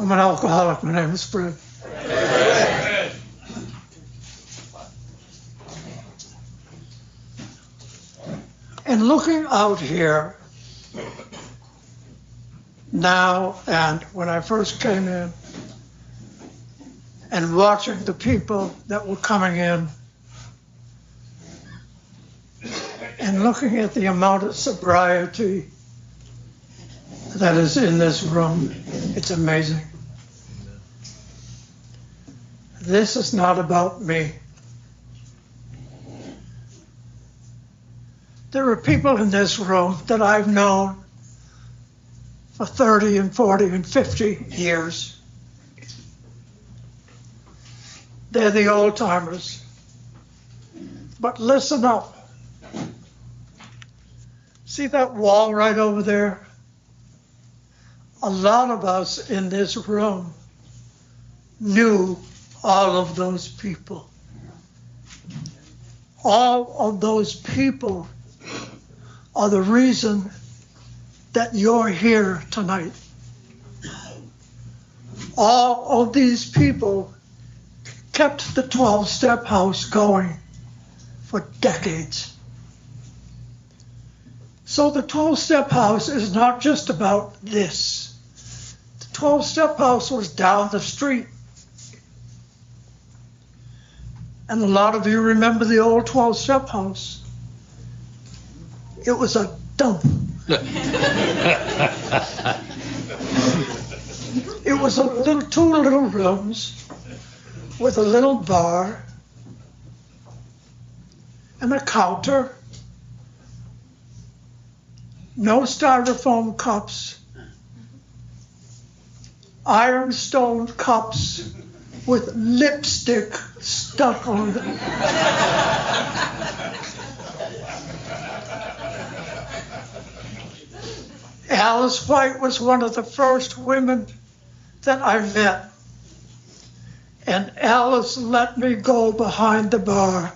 I'm an alcoholic. My name is Fred. And looking out here now and when I first came in, and watching the people that were coming in, and looking at the amount of sobriety that is in this room, it's amazing. This is not about me. There are people in this room that I've known for 30 and 40 and 50 years. They're the old timers. But listen up. See that wall right over there? A lot of us in this room knew all of those people. All of those people are the reason that you're here tonight. All of these people kept the 12-step house going for decades. So the 12-step house is not just about this. The 12-step house was down the street. And a lot of you remember the old 12-step house. It was a dump. It was two little rooms with a little bar and a counter, no styrofoam cups, ironstone cups with lipstick stuck on them. Alice White was one of the first women that I met. And Alice let me go behind the bar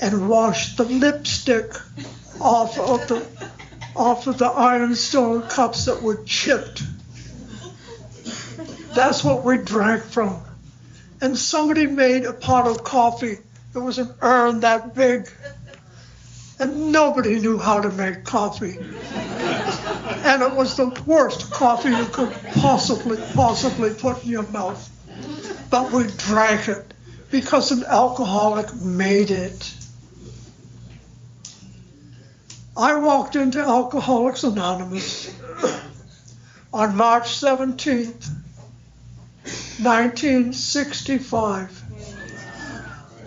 and wash the lipstick off of the ironstone cups that were chipped. That's what we drank from. And somebody made a pot of coffee. It was an urn that big. And nobody knew how to make coffee. And it was the worst coffee you could possibly put in your mouth. But we drank it because an alcoholic made it. I walked into Alcoholics Anonymous on March 17th, 1965,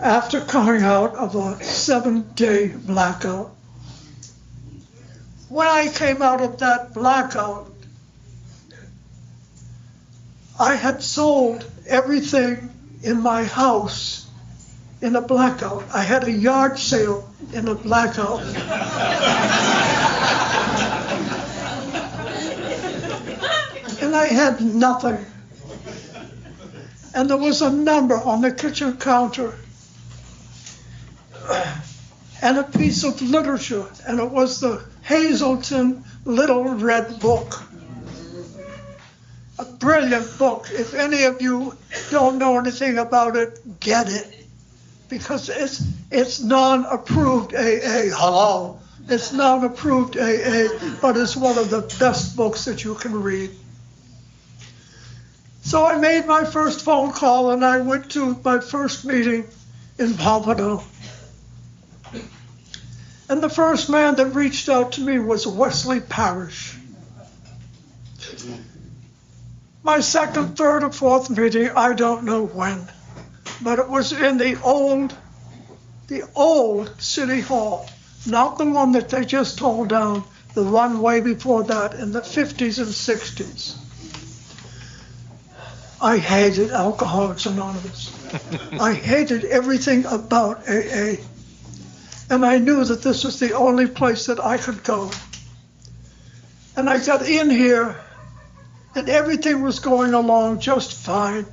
after coming out of a 7-day blackout. When I came out of that blackout, I had sold everything in my house in a blackout. I had a yard sale in a blackout. And I had nothing. And there was a number on the kitchen counter and a piece of literature, and it was the Hazelton Little Red Book. A brilliant book. If any of you don't know anything about it, get it. Because it's non-approved AA. Hello. It's non-approved AA, but it's one of the best books that you can read. So I made my first phone call and I went to my first meeting in Pompano. And the first man that reached out to me was Wesley Parrish. My second, third, or fourth meeting, I don't know when, but it was in the old City Hall, not the one that they just tore down, the one way before that in the 50s and 60s. I hated Alcoholics Anonymous. I hated everything about AA. And I knew that this was the only place that I could go. And I got in here, and everything was going along just fine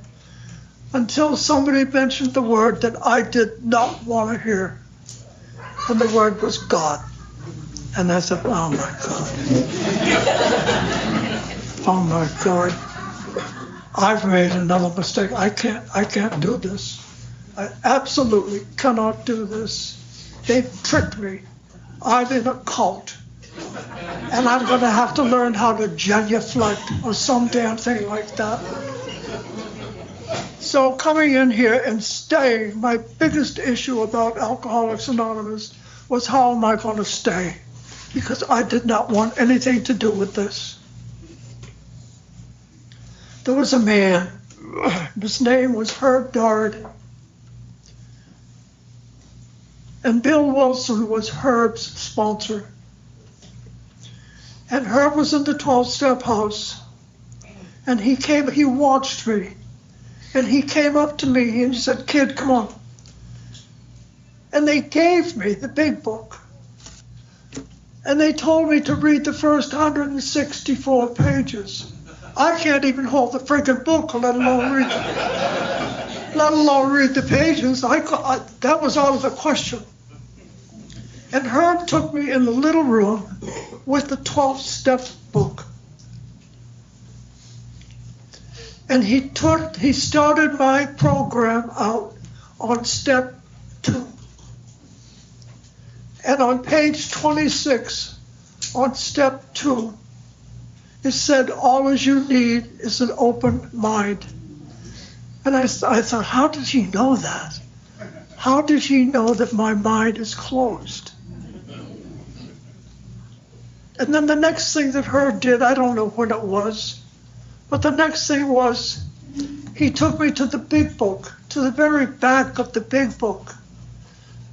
until somebody mentioned the word that I did not want to hear. And the word was God. And I said, oh my God. Oh my God. I've made another mistake. I can't do this. I absolutely cannot do this. They've tricked me. I'm in a cult. And I'm going to have to learn how to genuflect or some damn thing like that. So coming in here and staying, my biggest issue about Alcoholics Anonymous was how am I going to stay? Because I did not want anything to do with this. There was a man, his name was Herb Doherty. And Bill Wilson was Herb's sponsor. And Herb was in the 12-step house. And he watched me. And he came up to me and he said, "Kid, come on." And they gave me the big book. And they told me to read the first 164 pages. I can't even hold the friggin' book, let alone read the pages. That was out of the question. And Herb took me in the little room with the 12-step book. And he started my program out on step 2. And on page 26, on step 2, it said, all you need is an open mind. And I thought, how did he know that? How did he know that my mind is closed? And then the next thing that Herb did, I don't know when it was, but the next thing was he took me to the big book, to the very back of the big book,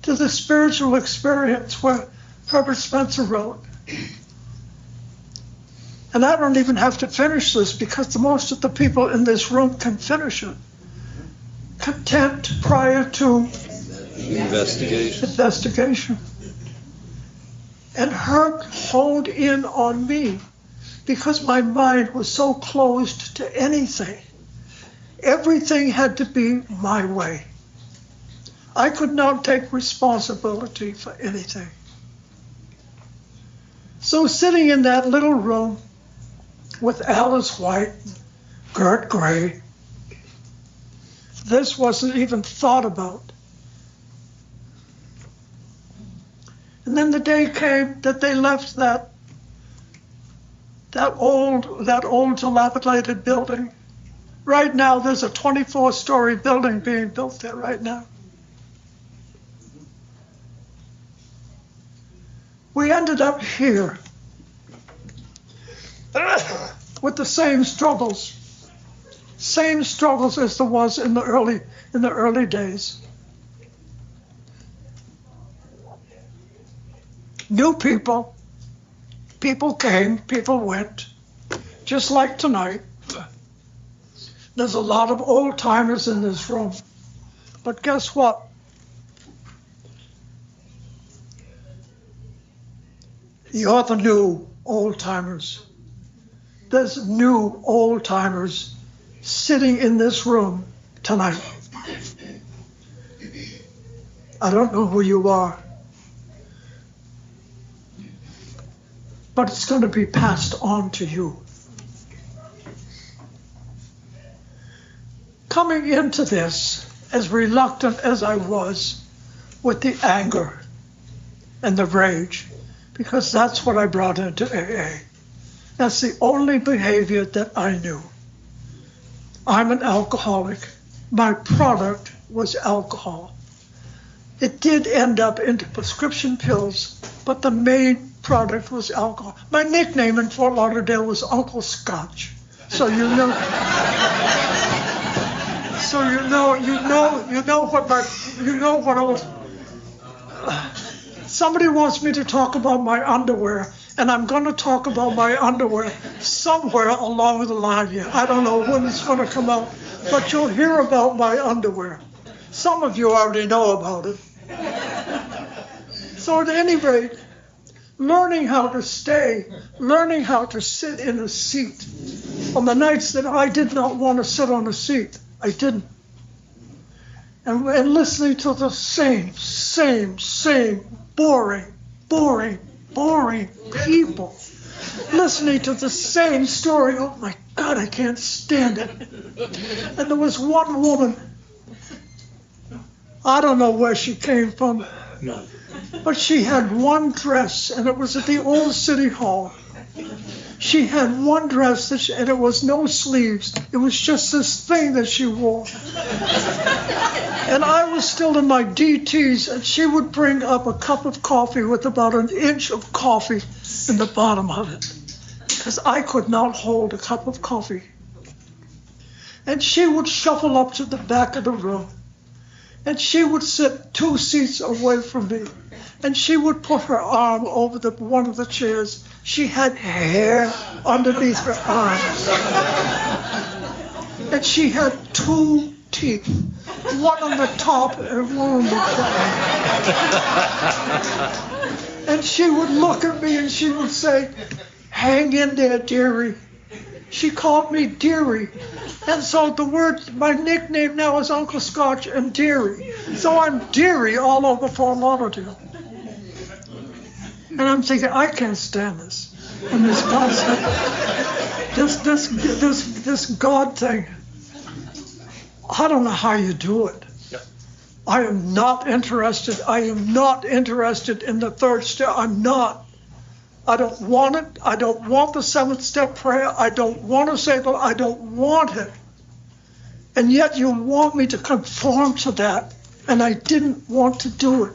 to the spiritual experience where Herbert Spencer wrote. And I don't even have to finish this because most of the people in this room can finish it. Content prior to investigation. And Herb honed in on me because my mind was so closed to anything. Everything had to be my way. I could not take responsibility for anything. So sitting in that little room with Alice White, Gert Gray, this wasn't even thought about. And then the day came that they left that old dilapidated building. Right now, there's a 24-story building being built there right now. We ended up here with the same struggles as there was in the early days. New people came, people went, just like tonight. There's a lot of old timers in this room, but guess what? You're the new old timers. There's new old timers sitting in this room tonight. I don't know who you are, but it's going to be passed on to you. Coming into this, as reluctant as I was with the anger and the rage, because that's what I brought into AA. That's the only behavior that I knew. I'm an alcoholic. My product was alcohol. It did end up into prescription pills, but the main product was alcohol. My nickname in Fort Lauderdale was Uncle Scotch. So you know what I was. Somebody wants me to talk about my underwear, and I'm going to talk about my underwear somewhere along the line here. I don't know when it's going to come out, but you'll hear about my underwear. Some of you already know about it. So at any rate, learning how to stay, learning how to sit in a seat. On the nights that I did not want to sit on a seat, I didn't. And listening to the same boring people. Listening to the same story. Oh my God. God, I can't stand it. And there was one woman, I don't know where she came from, but she had one dress, and it was at the old city hall. She had one dress, and it was no sleeves. It was just this thing that she wore. And I was still in my DTs, and she would bring up a cup of coffee with about an inch of coffee in the bottom of it, because I could not hold a cup of coffee. And she would shuffle up to the back of the room, and she would sit 2 seats away from me, and she would put her arm over one of the chairs. She had hair underneath her arms. And she had 2 teeth, one on the top and one on the bottom. And she would look at me and she would say, "Hang in there, dearie." She called me dearie. And so my nickname now is Uncle Scotch and Dearie. So I'm Dearie all over Fort Lauderdale. And I'm thinking, I can't stand this. And this concept, this God thing, I don't know how you do it. I am not interested. I am not interested in the 3rd step. I'm not. I don't want it. I don't want the 7th step prayer. I don't want to say that. I don't want it. And yet you want me to conform to that. And I didn't want to do it.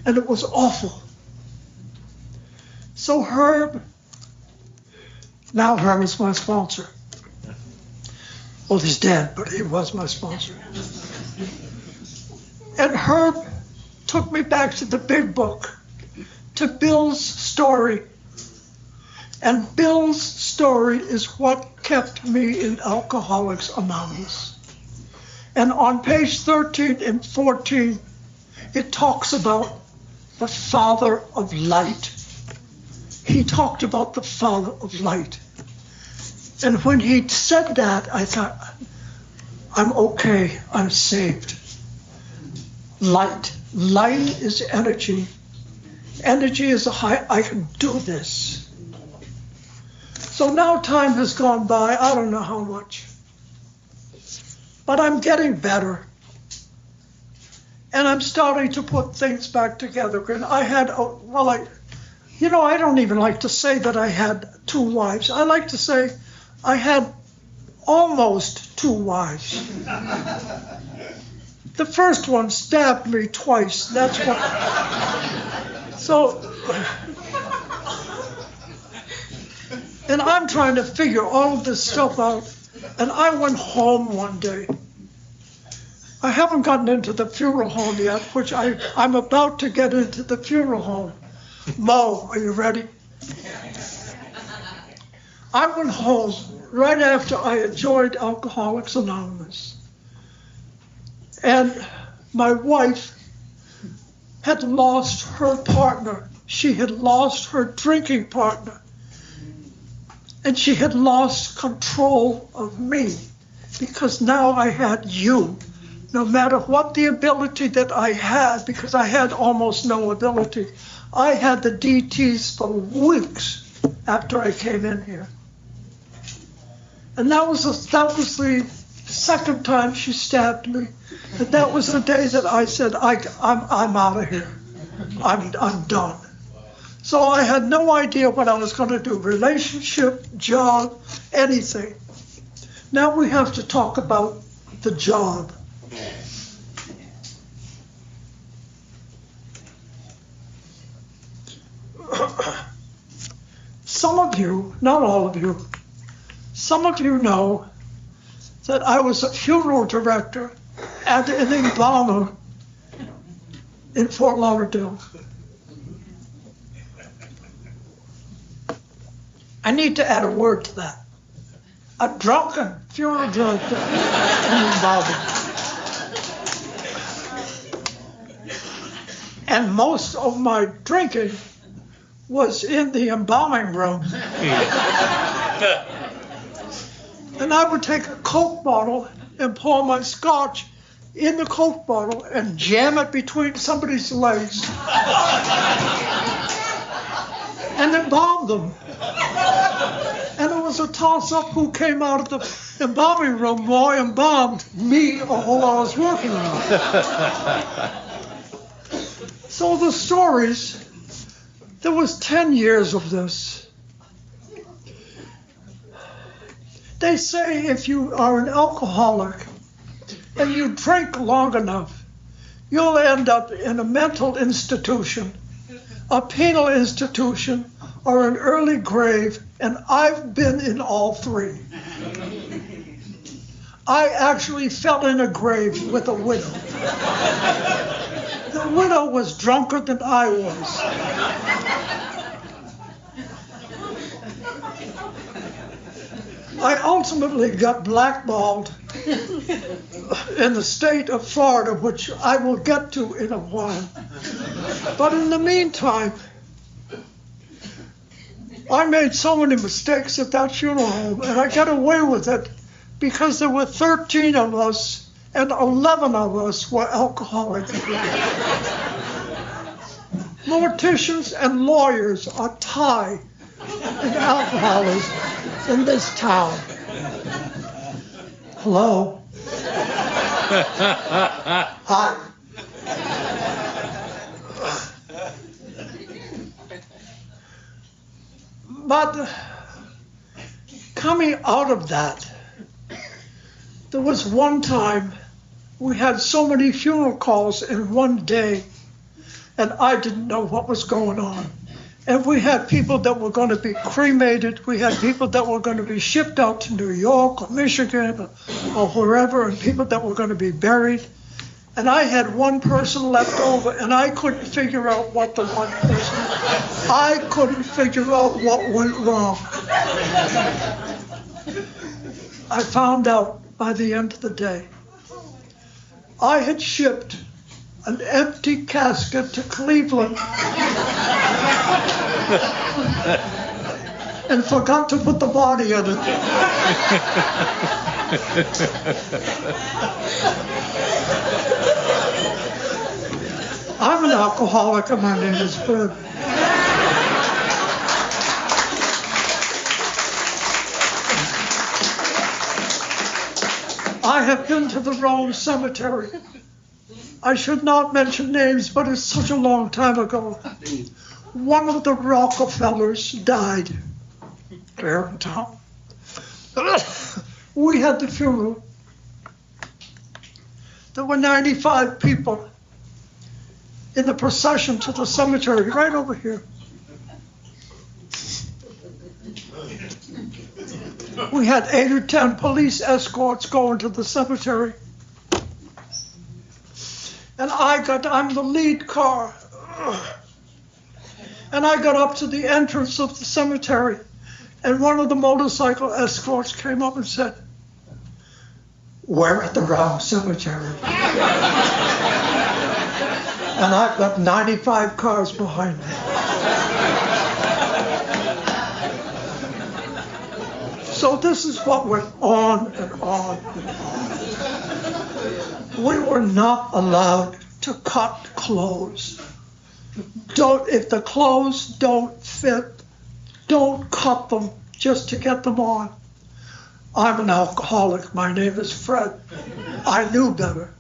And it was awful. So Herb is my sponsor. Well, he's dead, but he was my sponsor. And Herb took me back to the big book, to Bill's story. And Bill's story is what kept me in Alcoholics Anonymous. And on page 13 and 14, it talks about the Father of Light. He talked about the Father of Light. And when he said that, I thought, I'm okay, I'm saved. Light. Light is energy. Energy is I can do this. So now time has gone by, I don't know how much. But I'm getting better. And I'm starting to put things back together. And I had, I don't even like to say that I had 2 wives. I like to say I had almost 2 wives. The first one stabbed me twice. That's what. So, and I'm trying to figure all of this stuff out. And I went home one day. I haven't gotten into the funeral home yet, which I'm about to get into the funeral home. Mo, are you ready? I went home right after I had joined Alcoholics Anonymous. And my wife had lost her partner. She had lost her drinking partner. And she had lost control of me because now I had you. No matter what the ability that I had, because I had almost no ability, I had the DTs for weeks after I came in here. And that was the second time she stabbed me. And that was the day that I said, I'm out of here. I'm done. So I had no idea what I was going to do, relationship, job, anything. Now we have to talk about the job. Some of you, not all of you, some of you know that I was a funeral director at an embalmer in Fort Lauderdale. I need to add a word to that. A drunken funeral director and embalmer. And most of my drinking was in the embalming room. And I would take a Coke bottle and pour my scotch in the Coke bottle and jam it between somebody's legs and embalm them. And it was a toss-up who came out of the embalming room more embalmed, me or who I was working on. So the stories, there was 10 years of this. They say if you are an alcoholic and you drink long enough, you'll end up in a mental institution, a penal institution, or an early grave, and I've been in all three. I actually fell in a grave with a widow. The widow was drunker than I was. I ultimately got blackballed in the state of Florida, which I will get to in a while. But in the meantime, I made so many mistakes at that funeral home, and I got away with it because there were 13 of us, and 11 of us were alcoholics. Morticians and lawyers are tied in alcoholism in this town. Hello? Hi. But coming out of that, there was one time we had so many funeral calls in one day, and I didn't know what was going on. And we had people that were going to be cremated. We had people that were going to be shipped out to New York or Michigan or wherever, and people that were going to be buried. And I had one person left over, and I couldn't figure out what the one person, I couldn't figure out what went wrong. I found out by the end of the day. I had shipped an empty casket to Cleveland and forgot to put the body in it. I'm an alcoholic and my name is Fred. I have been to the Rome Cemetery. I should not mention names, but it's such a long time ago. One of the Rockefellers died there in town. We had the funeral. There were 95 people in the procession to the cemetery right over here. We had 8 or 10 police escorts going to the cemetery. And I'm the lead car. And I got up to the entrance of the cemetery, and one of the motorcycle escorts came up and said, "We're at the wrong cemetery." And I've got 95 cars behind me. So this is what went on and on and on. We were not allowed to cut clothes. If the clothes don't fit, don't cut them just to get them on. I'm an alcoholic. My name is Fred. I knew better.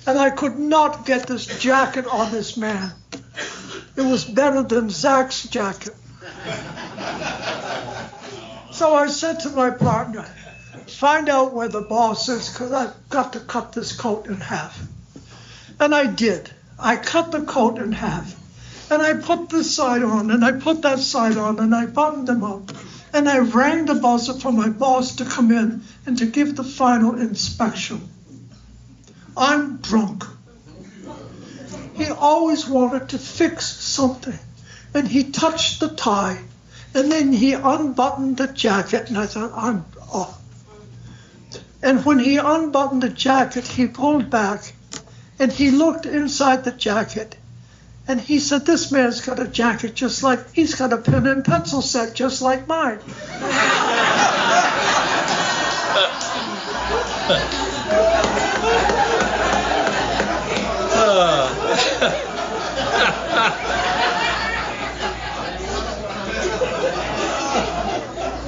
And I could not get this jacket on this man. It was better than Zach's jacket. So I said to my partner, find out where the boss is, because I've got to cut this coat in half. And I did. I cut the coat in half. And I put this side on, and I put that side on, and I buttoned them up. And I rang the buzzer for my boss to come in and to give the final inspection. I'm drunk. He always wanted to fix something. And he touched the tie. And then he unbuttoned the jacket, and I thought, I'm off. And when he unbuttoned the jacket, he pulled back, and he looked inside the jacket, and he said, this man's got a jacket just like, he's got a pen and pencil set just like mine.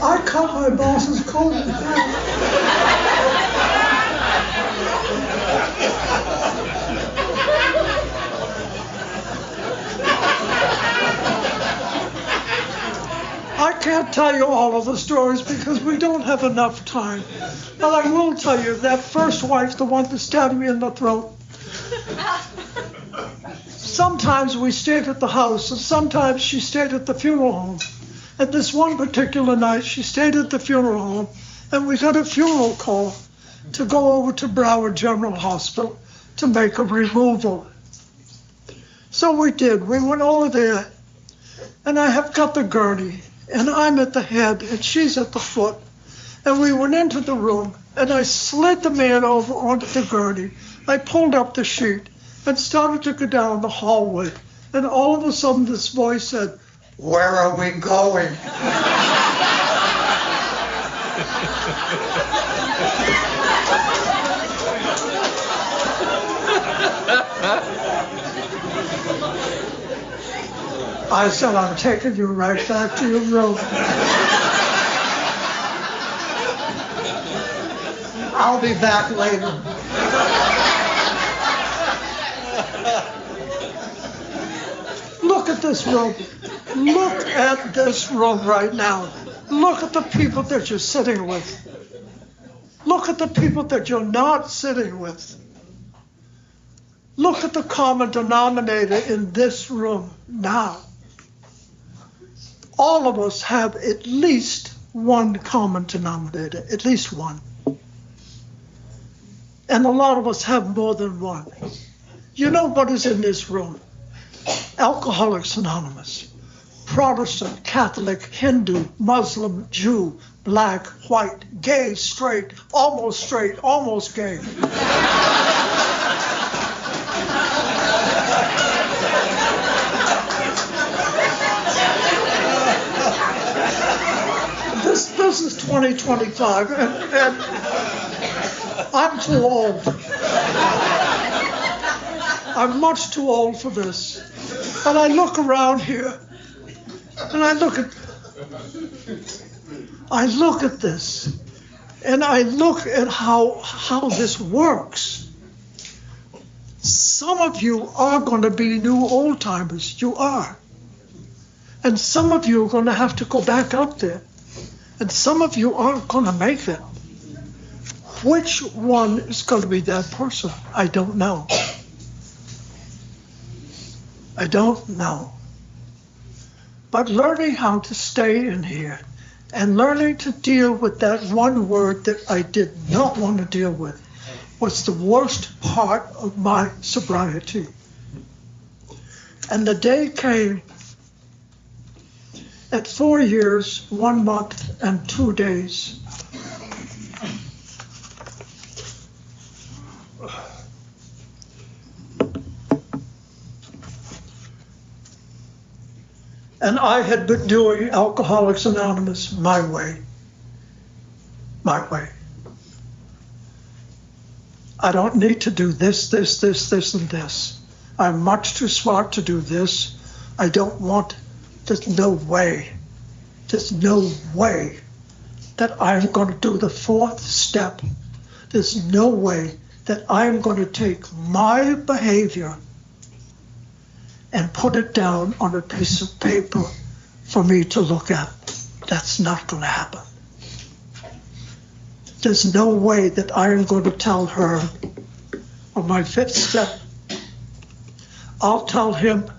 I cut my boss's coat in half. I can't tell you all of the stories because we don't have enough time. But I will tell you that first wife, the one that stabbed me in the throat, sometimes we stayed at the house and sometimes she stayed at the funeral home. And this one particular night, she stayed at the funeral home and we got a funeral call to go over to Broward General Hospital to make a removal. So we did. We went over there and I have got the gurney. And I'm at the head, and she's at the foot. And we went into the room, and I slid the man over onto the gurney. I pulled up the sheet and started to go down the hallway. And all of a sudden, this voice said, "Where are we going?" I said, "I'm taking you right back to your room. I'll be back later." Look at this room. Look at this room right now. Look at the people that you're sitting with. Look at the people that you're not sitting with. Look at the common denominator in this room now. All of us have at least one common denominator, at least one. And a lot of us have more than one. You know what is in this room? Alcoholics Anonymous, Protestant, Catholic, Hindu, Muslim, Jew, black, white, gay, straight, almost gay. This is 2025, and I'm too old. I'm much too old for this. And I look around here, and I look at this, and I look at how this works. Some of you are going to be new old timers. You are. And some of you are going to have to go back up there. And some of you aren't going to make it. Which one is going to be that person? I don't know. I don't know. But learning how to stay in here and learning to deal with that one word that I did not want to deal with was the worst part of my sobriety. And the day came at 4 years, 1 month, and 2 days. And I had been doing Alcoholics Anonymous my way. My way. I don't need to do this, and this. I'm much too smart to do this. I don't want. There's no way that I'm going to do the fourth step. There's no way that I'm going to take my behavior and put it down on a piece of paper for me to look at. That's not going to happen. There's no way that I am going to tell her on my fifth step. I'll tell him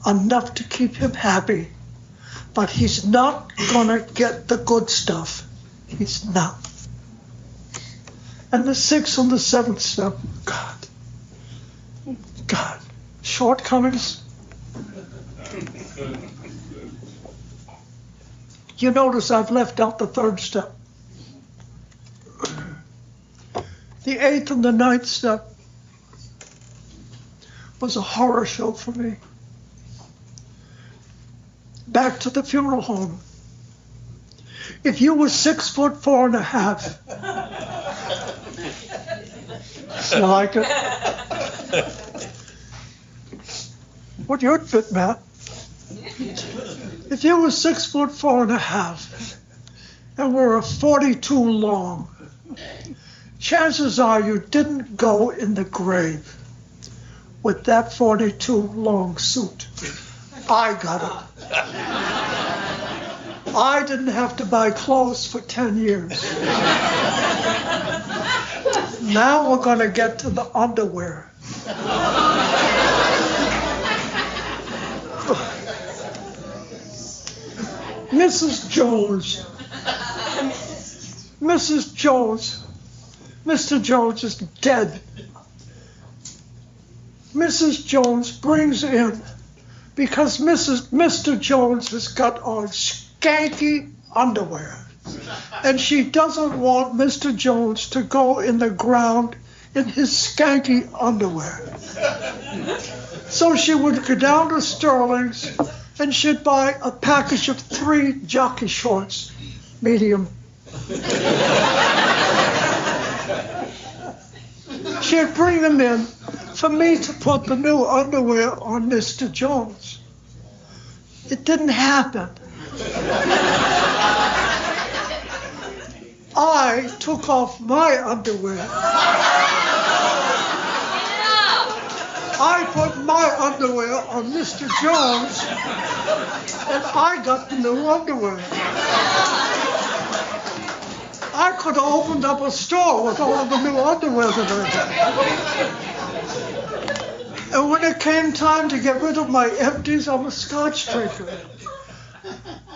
enough to keep him happy, but he's not gonna get the good stuff. He's not. And the sixth and the seventh step, God, shortcomings. You notice I've left out the third step. The eighth and the ninth step was a horror show for me. Back to the funeral home. If you were 6'4.5", you like it? What you'd fit, Matt? If you were 6'4.5", and were a 42 long. Chances are you didn't go in the grave with that 42 long suit. I got it. I didn't have to buy clothes for 10 years. Now we're going to get to the underwear. Mrs. Jones. Mrs. Jones. Mr. Jones is dead. Mrs. Jones brings in, because Mr. Jones has got on skanky underwear, and she doesn't want Mr. Jones to go in the ground in his skanky underwear. So she would go down to Sterling's and she'd buy a package of 3 jockey shorts, medium. She'd bring them in for me to put the new underwear on Mr. Jones. It didn't happen. I took off my underwear. I put my underwear on Mr. Jones, and I got the new underwear. I could have opened up a store with all of the new underwear that I had. And when it came time to get rid of my empties, I'm a Scotch drinker.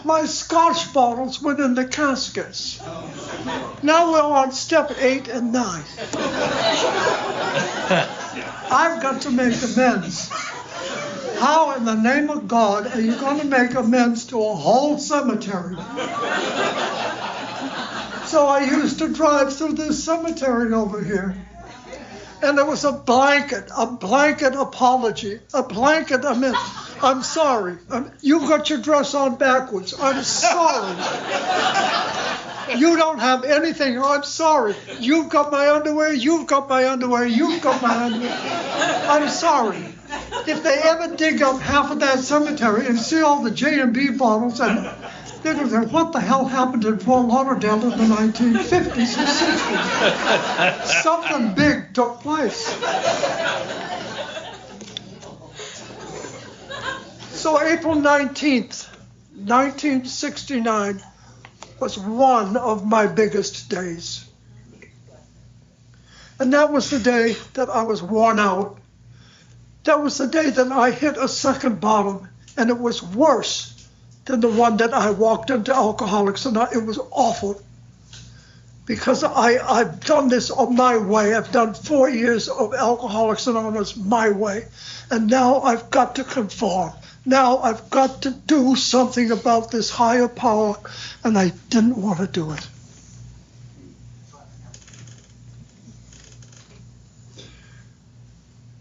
My Scotch bottles went in the caskets. Now we're on step 8 and 9. I've got to make amends. How in the name of God are you going to make amends to a whole cemetery? So I used to drive through this cemetery over here, and there was a blanket apology, a blanket amends. I'm sorry. You got your dress on backwards. I'm sorry. You don't have anything. I'm sorry. You've got my underwear. You've got my underwear. You've got my underwear. I'm sorry. If they ever dig up half of that cemetery and see all the J&B bottles, and they're going to say, what the hell happened in Fort Lauderdale in the 1950s and 60s? Something big took place. So April 19th, 1969 was one of my biggest days. And that was the day that I was worn out. That was the day that I hit a second bottom, and it was worse than the one that I walked into Alcoholics Anonymous. It was awful, because I've done this on my way. I've done 4 years of Alcoholics Anonymous my way, and now I've got to conform. Now I've got to do something about this higher power, and I didn't want to do it.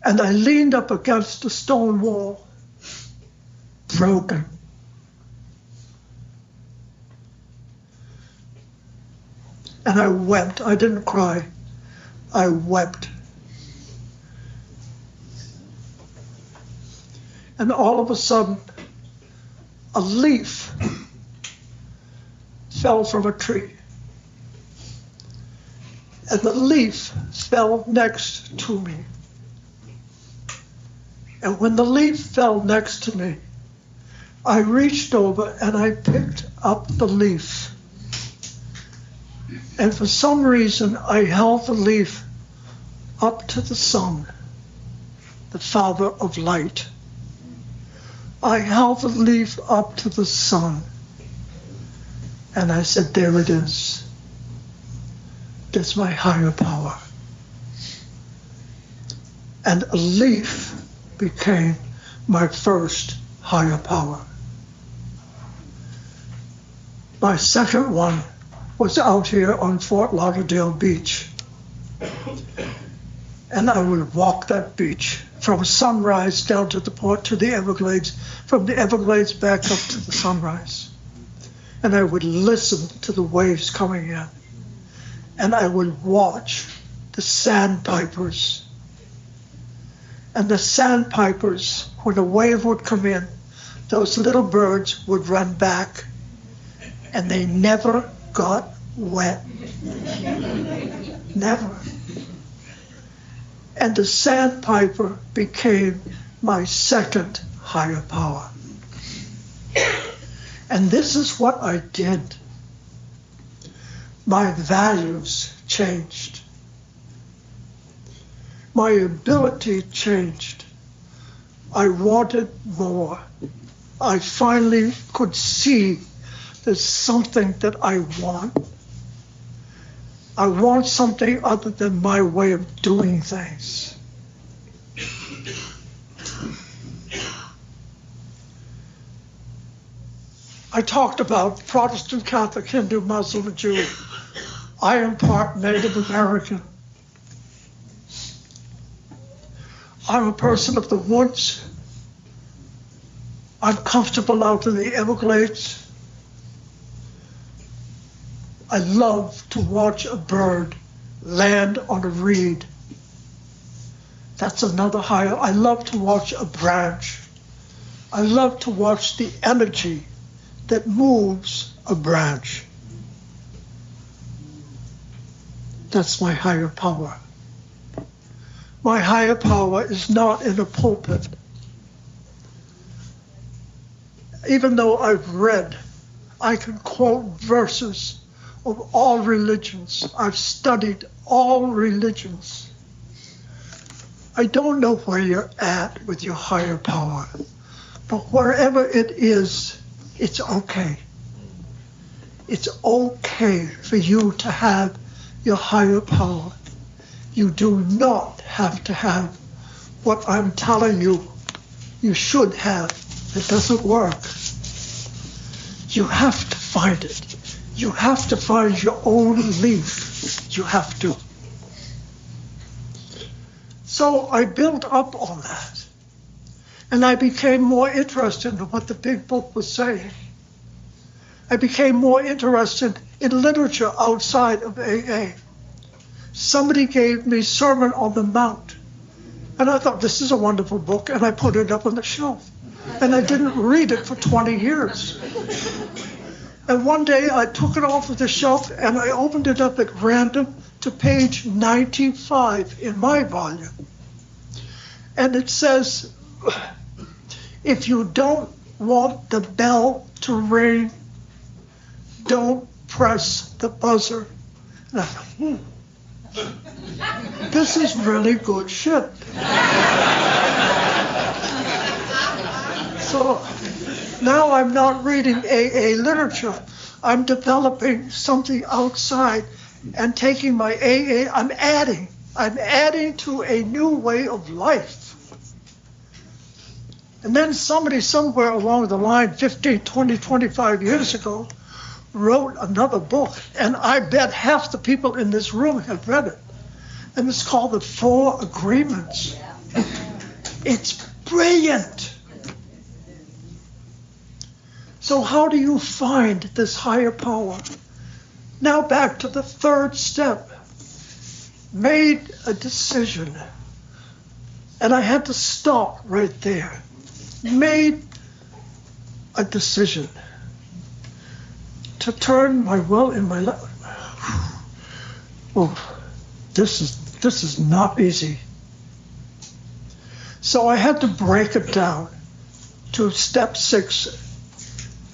And I leaned up against a stone wall, broken. And I wept. I didn't cry. I wept. And all of a sudden, a leaf fell from a tree. And the leaf fell next to me. And when the leaf fell next to me, I reached over and I picked up the leaf. And for some reason, I held the leaf up to the sun, the Father of light. I held the leaf up to the sun, and I said, there it is. That's my higher power. And a leaf became my first higher power. My second one was out here on Fort Lauderdale Beach. And I would walk that beach from sunrise down to the port to the Everglades, from the Everglades back up to the sunrise. And I would listen to the waves coming in. And I would watch the sandpipers. And the sandpipers, when a wave would come in, those little birds would run back, and they never got wet. Never. And the sandpiper became my second higher power. And this is what I did. My values changed. My ability changed. I wanted more. I finally could see there's something that I want. I want something other than my way of doing things. I talked about Protestant, Catholic, Hindu, Muslim, and Jew. I am part Native American. I'm a person of the woods. I'm comfortable out in the Everglades. I love to watch a bird land on a reed. That's another higher. I love to watch a branch. I love to watch the energy that moves a branch. That's my higher power. My higher power is not in a pulpit. Even though I've read, I can quote verses of all religions. I've studied all religions. I don't know where you're at with your higher power, but wherever it is, it's okay. It's okay for you to have your higher power. You do not have to have what I'm telling you you should have. It doesn't work. You have to find it. You have to find your own leaf. You have to. So I built up on that. And I became more interested in what the big book was saying. I became more interested in literature outside of AA. Somebody gave me Sermon on the Mount. And I thought, this is a wonderful book. And I put it up on the shelf. And I didn't read it for 20 years. And one day I took it off of the shelf and I opened it up at random to page 95 in my volume. And it says, if you don't want the bell to ring, don't press the buzzer. And I thought, this is really good shit. So now I'm not reading AA literature. I'm developing something outside and taking my AA, I'm adding to a new way of life. And then somebody somewhere along the line, 15, 20, 25 years ago, wrote another book, and I bet half the people in this room have read it. And it's called The Four Agreements. It's brilliant. So how do you find this higher power? Now back to the third step. Made a decision. And I had to stop right there. Made a decision to turn my will in my life. Oh, this is not easy. So I had to break it down to step 6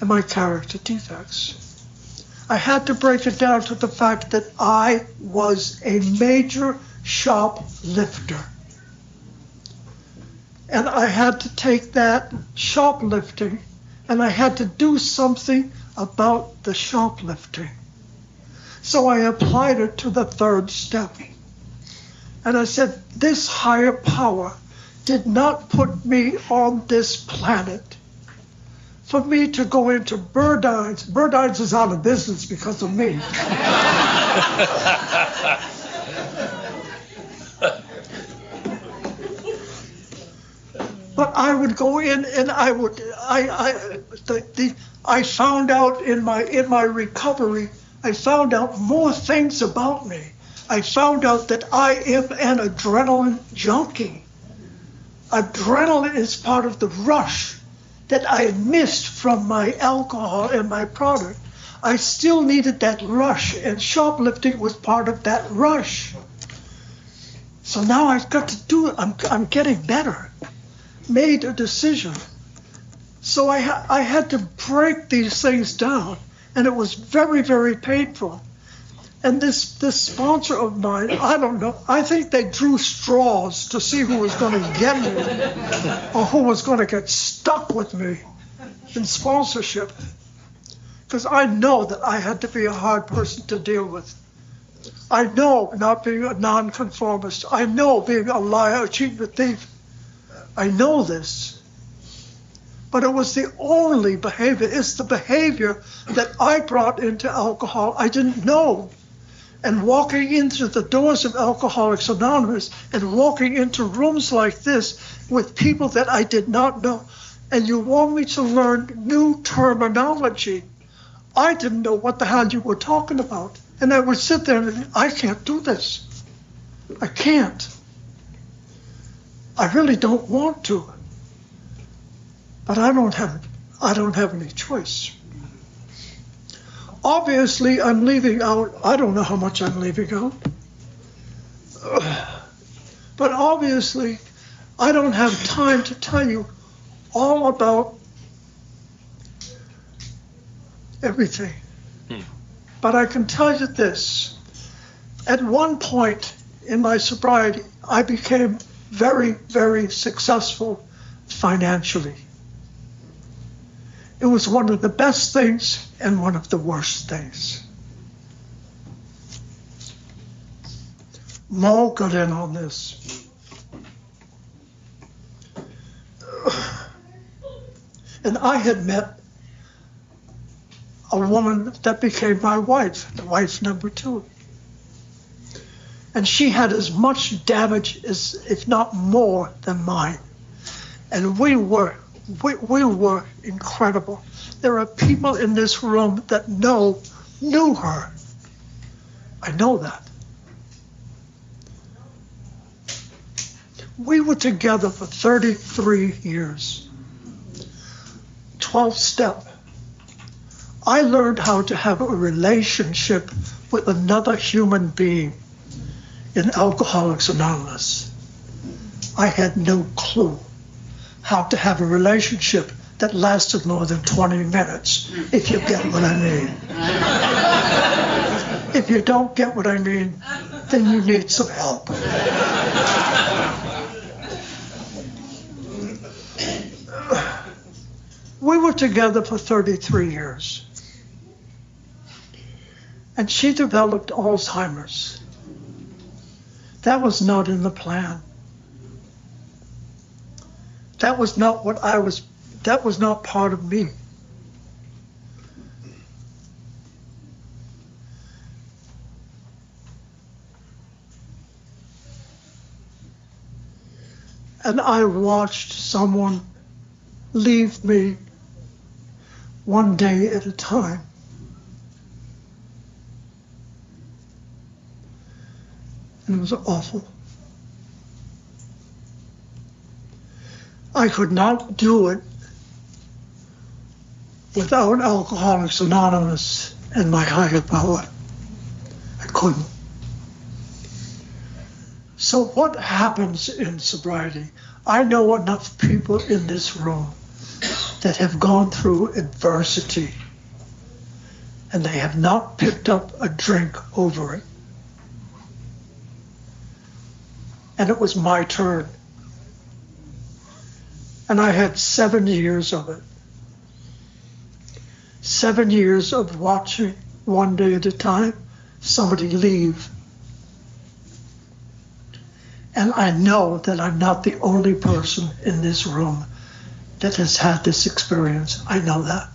in my character defects. I had to break it down to the fact that I was a major shoplifter. And I had to take that shoplifting and I had to do something about the shoplifting. So I applied it to the third step. And I said, this higher power did not put me on this planet for me to go into Burdines. Burdines is out of business because of me. But I would go in and I found out in my recovery, I found out more things about me. I found out that I am an adrenaline junkie. Adrenaline is part of the rush that I missed from my alcohol and my product. I still needed that rush, and shoplifting was part of that rush. So now I've got to do it. I'm getting better. Made a decision. So I had to break these things down, and it was very, very painful. And this sponsor of mine, I don't know, I think they drew straws to see who was going to get me or who was going to get stuck with me in sponsorship. Because I know that I had to be a hard person to deal with. I know not being a nonconformist. I know being a liar, a cheat, a thief. I know this. But it was the only behavior. It's the behavior that I brought into alcohol. I didn't know. And walking into the doors of Alcoholics Anonymous and walking into rooms like this with people that I did not know, and you want me to learn new terminology. I didn't know what the hell you were talking about. And I would sit there and I can't do this. I can't. I really don't want to. But I don't have any choice. Obviously, I'm leaving out, I don't know how much I'm leaving out. But obviously, I don't have time to tell you all about everything. But I can tell you this. At one point in my sobriety, I became very, very successful financially. It was one of the best things and one of the worst things. Mo got in on this. And I had met a woman that became my wife, the wife number 2. And she had as much damage as, if not more, than mine. And we were incredible. There are people in this room that knew her. I know that. We were together for 33 years. 12-step. I learned how to have a relationship with another human being in Alcoholics Anonymous. I had no clue how to have a relationship that lasted more than 20 minutes, if you get what I mean. If you don't get what I mean, then you need some help. We were together for 33 years. And she developed Alzheimer's. That was not in the plan. That was not that was not part of me. And I watched someone leave me one day at a time. And it was awful. I could not do it without Alcoholics Anonymous and my higher power. I couldn't. So what happens in sobriety? I know enough people in this room that have gone through adversity and they have not picked up a drink over it. And it was my turn. And I had 7 years of it. 7 years of watching one day at a time somebody leave. And I know that I'm not the only person in this room that has had this experience. I know that.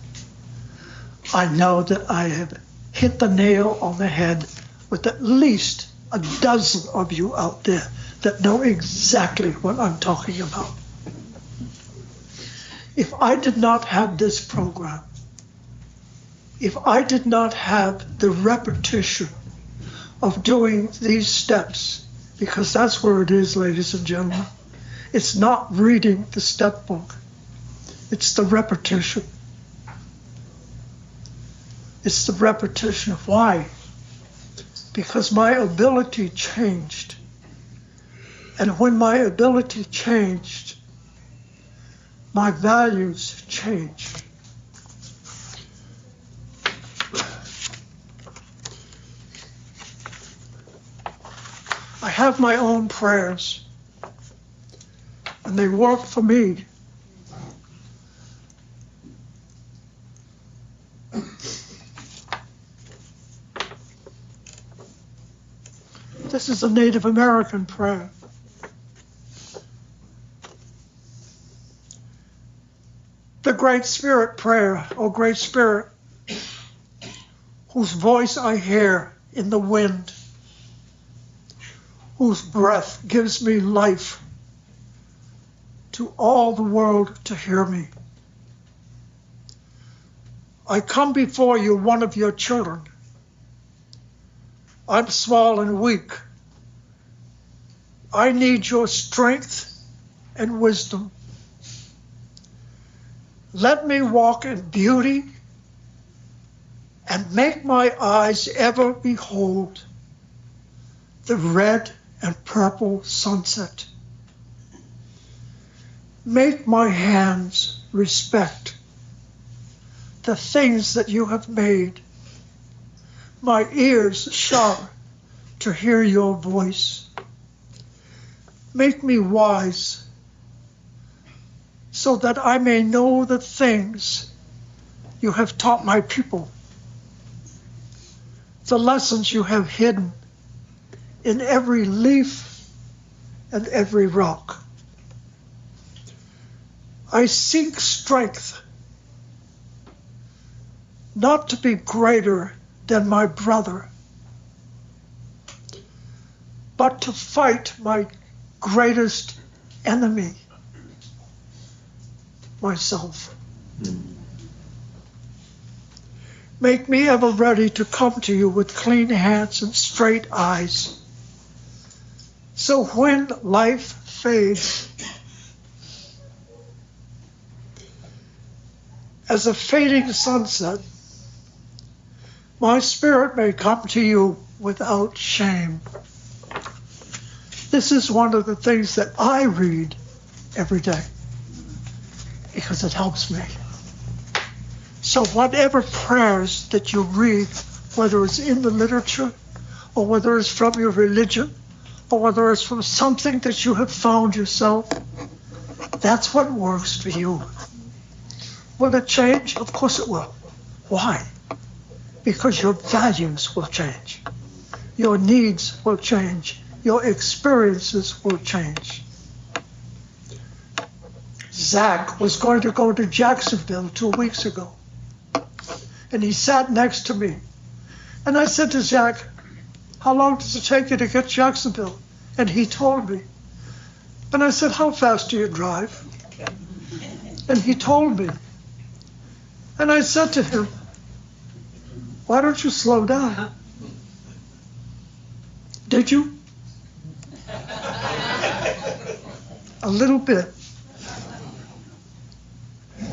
I know that I have hit the nail on the head with at least a dozen of you out there that know exactly what I'm talking about. If I did not have this program, if I did not have the repetition of doing these steps, because that's where it is, ladies and gentlemen. It's not reading the step book. It's the repetition. It's the repetition of why. Because my ability changed. And when my ability changed, my values changed. I have my own prayers, and they work for me. This is a Native American prayer. The Great Spirit prayer, O Great Spirit, whose voice I hear in the wind, whose breath gives me life, to all the world to hear me. I come before you, one of your children. I'm small and weak. I need your strength and wisdom. Let me walk in beauty and make my eyes ever behold the red and purple sunset. Make my hands respect the things that you have made, my ears sharp to hear your voice. Make me wise so that I may know the things you have taught my people, the lessons you have hidden in every leaf and every rock. I seek strength, not to be greater than my brother, but to fight my greatest enemy, myself. Make me ever ready to come to you with clean hands and straight eyes. So when life fades, as a fading sunset, my spirit may come to you without shame. This is one of the things that I read every day because it helps me. So whatever prayers that you read, whether it's in the literature or whether it's from your religion or whether it's from something that you have found yourself, that's what works for you. Will it change? Of course it will. Why? Because your values will change. Your needs will change. Your experiences will change. Zach was going to go to Jacksonville 2 weeks ago. And he sat next to me. And I said to Zach, how long does it take you to get to Jacksonville? And he told me. And I said, how fast do you drive? And he told me. And I said to him, why don't you slow down? Did you? A little bit.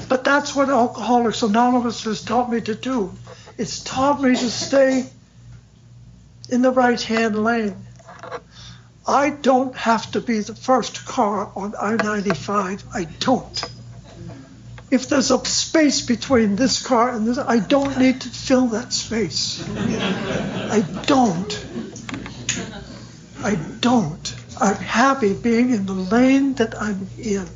But that's what Alcoholics Anonymous has taught me to do. It's taught me to stay in the right-hand lane. I don't have to be the first car on I-95. I don't. If there's a space between this car and this, I don't need to fill that space. I don't. I'm happy being in the lane that I'm in.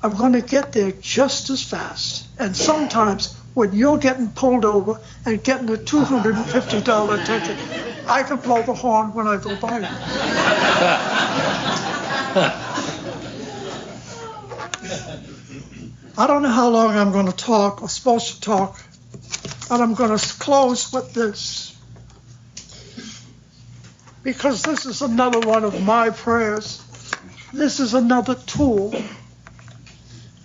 I'm going to get there just as fast. And sometimes when you're getting pulled over and getting a $250 ticket, I can blow the horn when I go by you. I don't know how long I'm going to talk, or supposed to talk, but I'm going to close with this. Because this is another one of my prayers. This is another tool.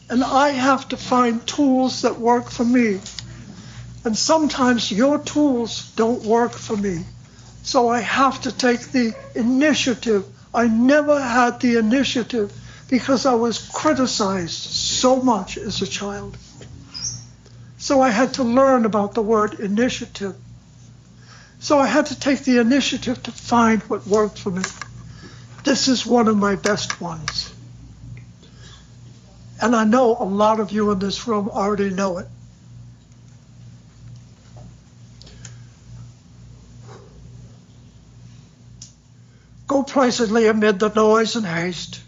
And I have to find tools that work for me. And sometimes your tools don't work for me. So I have to take the initiative. I never had the initiative because I was criticized so much as a child. So I had to learn about the word initiative. So I had to take the initiative to find what worked for me. This is one of my best ones. And I know a lot of you in this room already know it. Go placidly amid the noise and haste,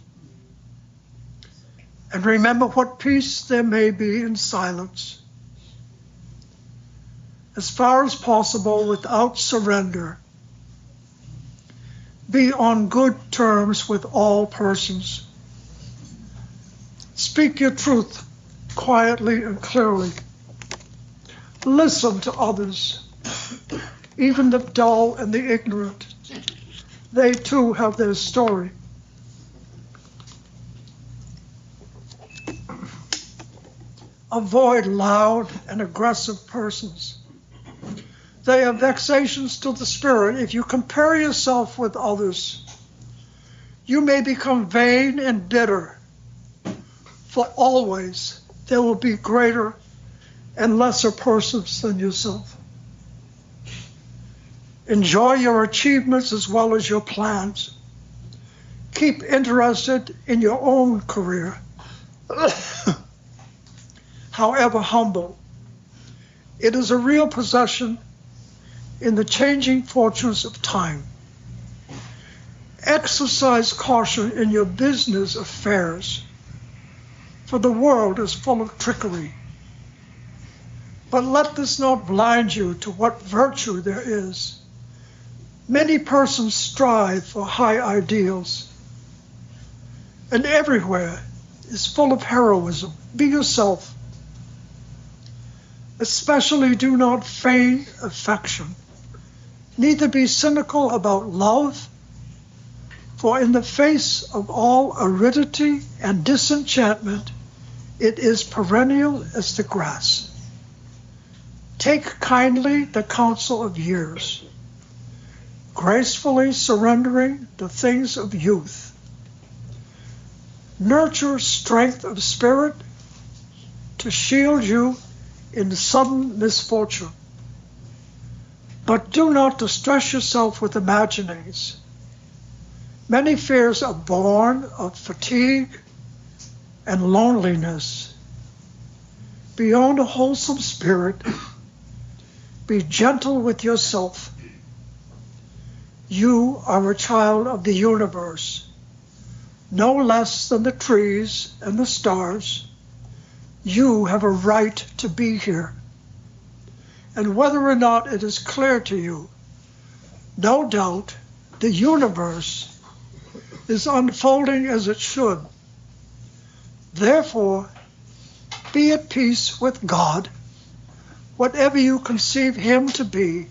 and remember what peace there may be in silence. As far as possible, without surrender, be on good terms with all persons. Speak your truth quietly and clearly. Listen to others, even the dull and the ignorant. They too have their story. Avoid loud and aggressive persons. They are vexations to the spirit. If you compare yourself with others, you may become vain and bitter. For always there will be greater and lesser persons than yourself. Enjoy your achievements as well as your plans. Keep interested in your own career, however humble. It is a real possession in the changing fortunes of time. Exercise caution in your business affairs, for the world is full of trickery. But let this not blind you to what virtue there is. Many persons strive for high ideals, and everywhere is full of heroism. Be yourself. Especially do not feign affection, neither be cynical about love, for in the face of all aridity and disenchantment, it is perennial as the grass. Take kindly the counsel of years, gracefully surrendering the things of youth. Nurture strength of spirit to shield you in sudden misfortune. But do not distress yourself with imaginings. Many fears are born of fatigue and loneliness. Beyond a wholesome spirit, be gentle with yourself. You are a child of the universe, no less than the trees and the stars. You have a right to be here. And whether or not it is clear to you, no doubt the universe is unfolding as it should. Therefore, be at peace with God, whatever you conceive him to be,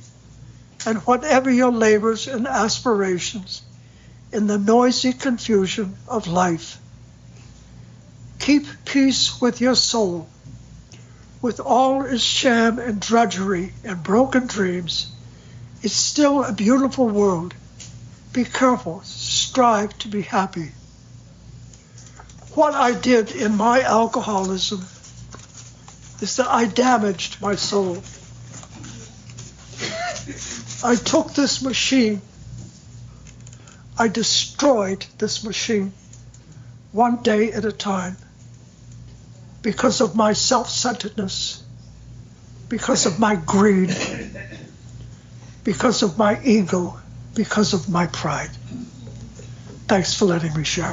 and whatever your labors and aspirations in the noisy confusion of life. Keep peace with your soul. With all its sham and drudgery and broken dreams, it's still a beautiful world. Be careful, strive to be happy. What I did in my alcoholism is that I damaged my soul. I took this machine, I destroyed this machine one day at a time because of my self-centeredness, because of my greed, because of my ego, because of my pride. Thanks for letting me share.